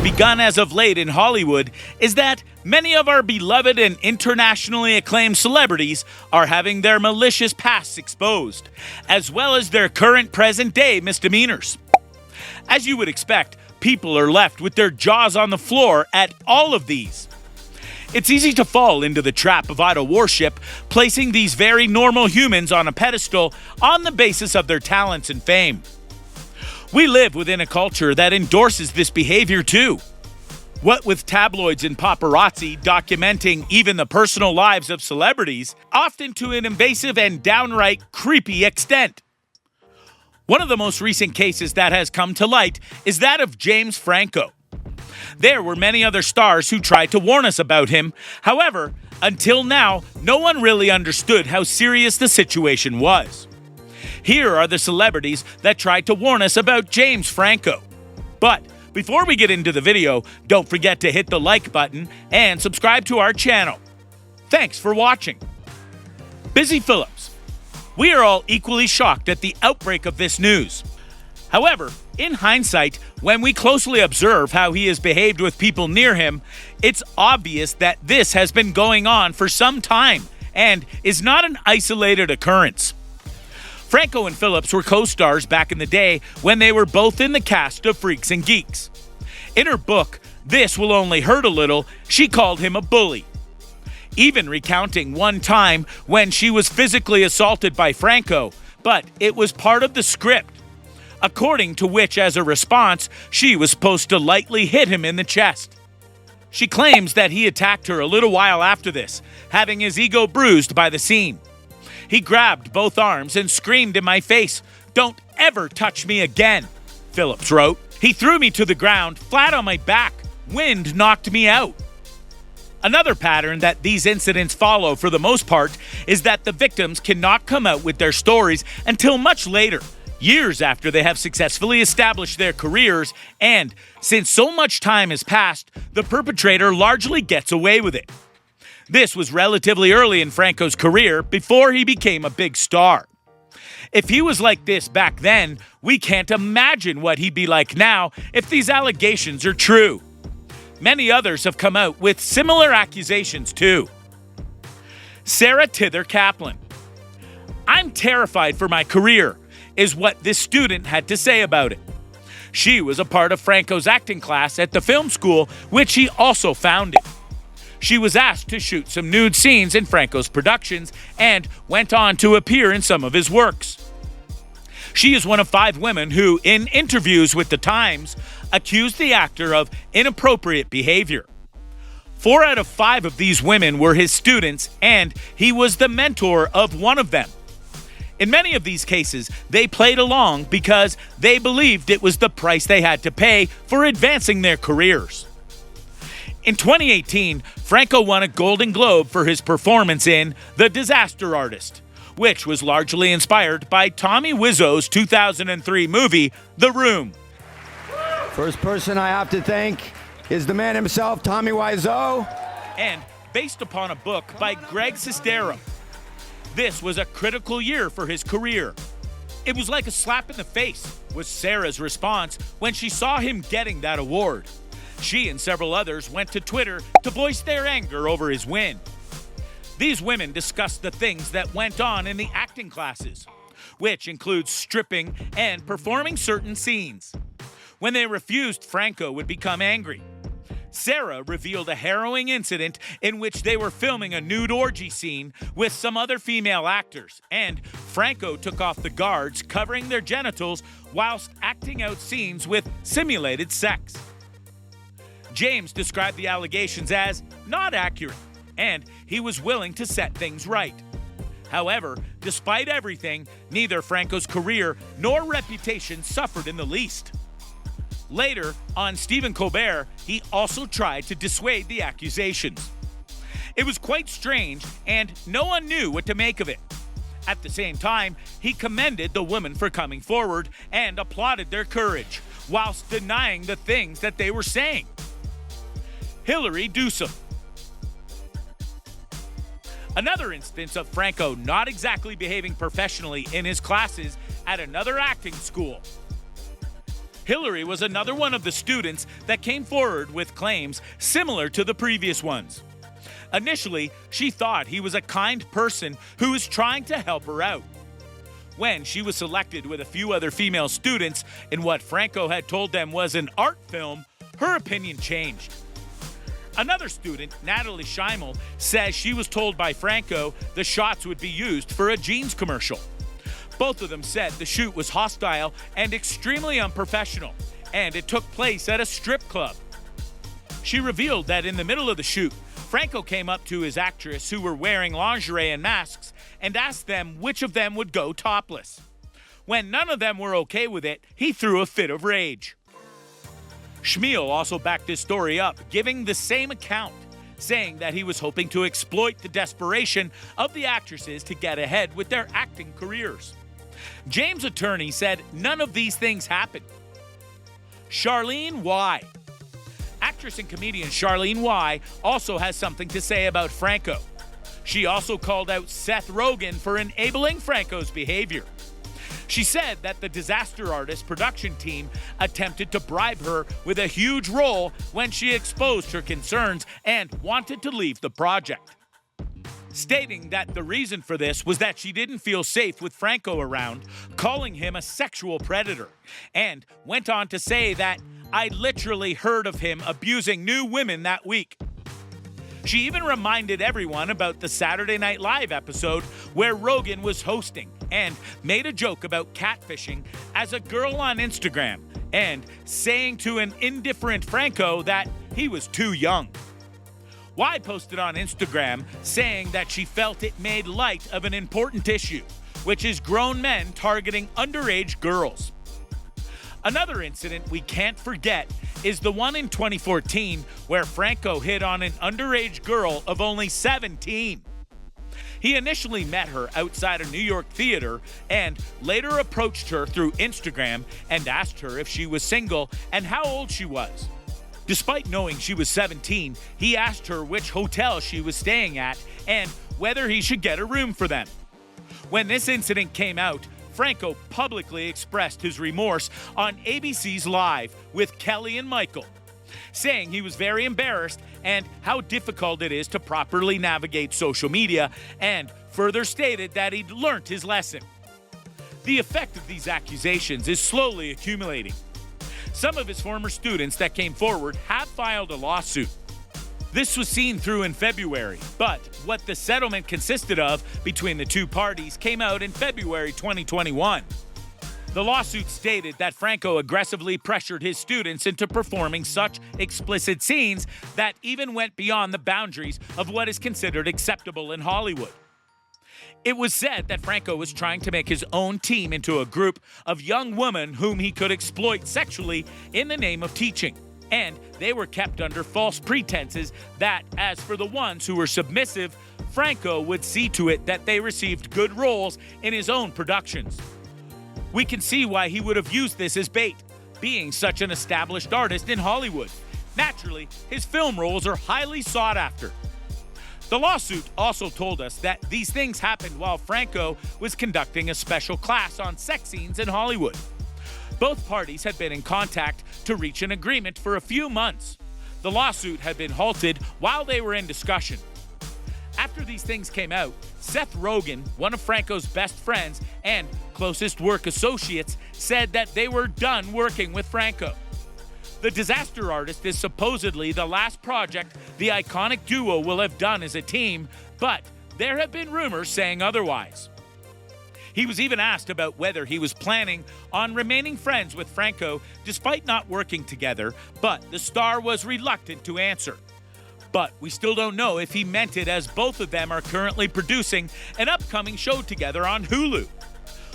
begun as of late in Hollywood is that many of our beloved and internationally acclaimed celebrities are having their malicious pasts exposed, as well as their current present-day misdemeanors. As you would expect, people are left with their jaws on the floor at all of these. It's easy to fall into the trap of idol worship, placing these very normal humans on a pedestal on the basis of their talents and fame. We live within a culture that endorses this behavior too. What with tabloids and paparazzi documenting even the personal lives of celebrities, often to an invasive and downright creepy extent. One of the most recent cases that has come to light is that of James Franco. There were many other stars who tried to warn us about him. However, until now, no one really understood how serious the situation was. Here are the celebrities that tried to warn us about James Franco. But before we get into the video, don't forget to hit the like button and subscribe to our channel. Thanks for watching. Busy Phillips. We are all equally shocked at the outbreak of this news. However, in hindsight, when we closely observe how he has behaved with people near him, it's obvious that this has been going on for some time and is not an isolated occurrence. Franco and Phillips were co-stars back in the day when they were both in the cast of Freaks and Geeks. In her book, This Will Only Hurt a Little, she called him a bully, even recounting one time when she was physically assaulted by Franco, but it was part of the script, according to which, as a response, she was supposed to lightly hit him in the chest. She claims that he attacked her a little while after this, having his ego bruised by the scene. He grabbed both arms and screamed in my face, "Don't ever touch me again," Phillips wrote. "He threw me to the ground, flat on my back. Wind knocked me out." Another pattern that these incidents follow for the most part is that the victims cannot come out with their stories until much later, years after they have successfully established their careers, and since so much time has passed, the perpetrator largely gets away with it. This was relatively early in Franco's career before he became a big star. If he was like this back then, we can't imagine what he'd be like now if these allegations are true. Many others have come out with similar accusations too. Sarah Tither Kaplan. "I'm terrified for my career," is what this student had to say about it. She was a part of Franco's acting class at the film school, which he also founded. She was asked to shoot some nude scenes in Franco's productions and went on to appear in some of his works. She is one of 5 women who, in interviews with The Times, accused the actor of inappropriate behavior. 4 out of 5 of these women were his students, and he was the mentor of one of them. In many of these cases, they played along because they believed it was the price they had to pay for advancing their careers. In 2018, Franco won a Golden Globe for his performance in The Disaster Artist, which was largely inspired by Tommy Wiseau's 2003 movie, The Room. First person I have to thank is the man himself, Tommy Wiseau. And based upon a book by Greg Sestero. This was a critical year for his career. It was like a slap in the face, was Sarah's response when she saw him getting that award. She and several others went to Twitter to voice their anger over his win. These women discussed the things that went on in the acting classes, which includes stripping and performing certain scenes. When they refused, Franco would become angry. Sarah revealed a harrowing incident in which they were filming a nude orgy scene with some other female actors, and Franco took off the guards covering their genitals whilst acting out scenes with simulated sex. James described the allegations as not accurate, and he was willing to set things right. However, despite everything, neither Franco's career nor reputation suffered in the least. Later, on Stephen Colbert, he also tried to dissuade the accusations. It was quite strange, and no one knew what to make of it. At the same time, he commended the women for coming forward and applauded their courage, whilst denying the things that they were saying. Hillary Dusum. Another instance of Franco not exactly behaving professionally in his classes at another acting school. Hillary was another one of the students that came forward with claims similar to the previous ones. Initially, she thought he was a kind person who was trying to help her out. When she was selected with a few other female students in what Franco had told them was an art film, her opinion changed. Another student, Natalie Schimmel, says she was told by Franco the shots would be used for a jeans commercial. Both of them said the shoot was hostile and extremely unprofessional, and it took place at a strip club. She revealed that in the middle of the shoot, Franco came up to his actress who were wearing lingerie and masks and asked them which of them would go topless. When none of them were okay with it, he threw a fit of rage. Schimmel also backed his story up, giving the same account, saying that he was hoping to exploit the desperation of the actresses to get ahead with their acting careers. James' attorney said none of these things happened. Charlene Y. Actress and comedian Charlene Y. also has something to say about Franco. She also called out Seth Rogen for enabling Franco's behavior. She said that the Disaster Artist production team attempted to bribe her with a huge role when she exposed her concerns and wanted to leave the project, stating that the reason for this was that she didn't feel safe with Franco around, calling him a sexual predator, and went on to say that I literally heard of him abusing new women that week. She even reminded everyone about the Saturday Night Live episode where Rogen was hosting and made a joke about catfishing as a girl on Instagram and saying to an indifferent Franco that he was too young. Y posted on Instagram saying that she felt it made light of an important issue, which is grown men targeting underage girls. Another incident we can't forget is the one in 2014 where Franco hit on an underage girl of only 17. He initially met her outside a New York theater and later approached her through Instagram and asked her if she was single and how old she was. Despite knowing she was 17, he asked her which hotel she was staying at and whether he should get a room for them. When this incident came out, Franco publicly expressed his remorse on ABC's Live with Kelly and Michael, saying he was very embarrassed and how difficult it is to properly navigate social media, and further stated that he'd learnt his lesson. The effect of these accusations is slowly accumulating. Some of his former students that came forward have filed a lawsuit. This was seen through in February, but what the settlement consisted of between the two parties came out in February 2021. The lawsuit stated that Franco aggressively pressured his students into performing such explicit scenes that even went beyond the boundaries of what is considered acceptable in Hollywood. It was said that Franco was trying to make his own team into a group of young women whom he could exploit sexually in the name of teaching, and they were kept under false pretenses that, as for the ones who were submissive, Franco would see to it that they received good roles in his own productions. We can see why he would have used this as bait, being such an established artist in Hollywood. Naturally, his film roles are highly sought after. The lawsuit also told us that these things happened while Franco was conducting a special class on sex scenes in Hollywood. Both parties had been in contact to reach an agreement for a few months. The lawsuit had been halted while they were in discussion. After these things came out, Seth Rogen, one of Franco's best friends and closest work associates, said that they were done working with Franco. The Disaster Artist is supposedly the last project the iconic duo will have done as a team, but there have been rumors saying otherwise. He was even asked about whether he was planning on remaining friends with Franco despite not working together, but the star was reluctant to answer. But we still don't know if he meant it, as both of them are currently producing an upcoming show together on Hulu.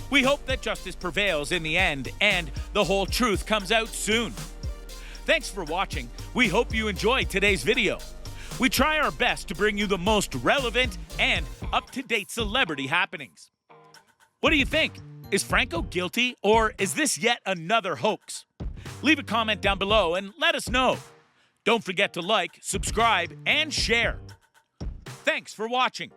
We hope that justice prevails in the end and the whole truth comes out soon. Thanks for watching. We hope you enjoyed today's video. We try our best to bring you the most relevant and up-to-date celebrity happenings. What do you think? Is Franco guilty, or is this yet another hoax? Leave a comment down below and let us know. Don't forget to like, subscribe, and share. Thanks for watching.